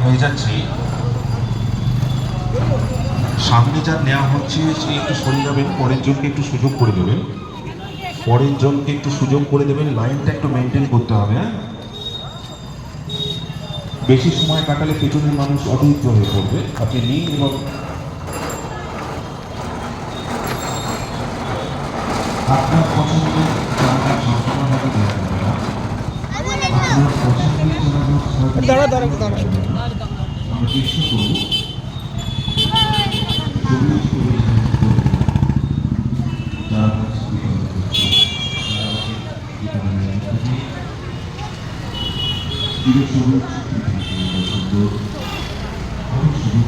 হয়ে যাচ্ছি। সামনে যা নেওয়া হচ্ছে সে একটু সরে যাবেন, পরের জনকে একটু সুযোগ করে দেবেন, পরের জনকে একটু সুযোগ করে দেবেন। লাইনটা একটু মেনটেন করতে হবে। হ্যাঁ, বেশি সময় কাটালে পেছনের মানুষ অধৈর্য হয়ে পড়বে। আপনি নিন এবং আপনার পছন্দের জায়গা সবসময় হয়তো দেওয়া যাবে না। আপনার পছন্দের জায়গা আমরা চেষ্টা করব সবুজ সবুজ সুন্দর অনেক সবুজ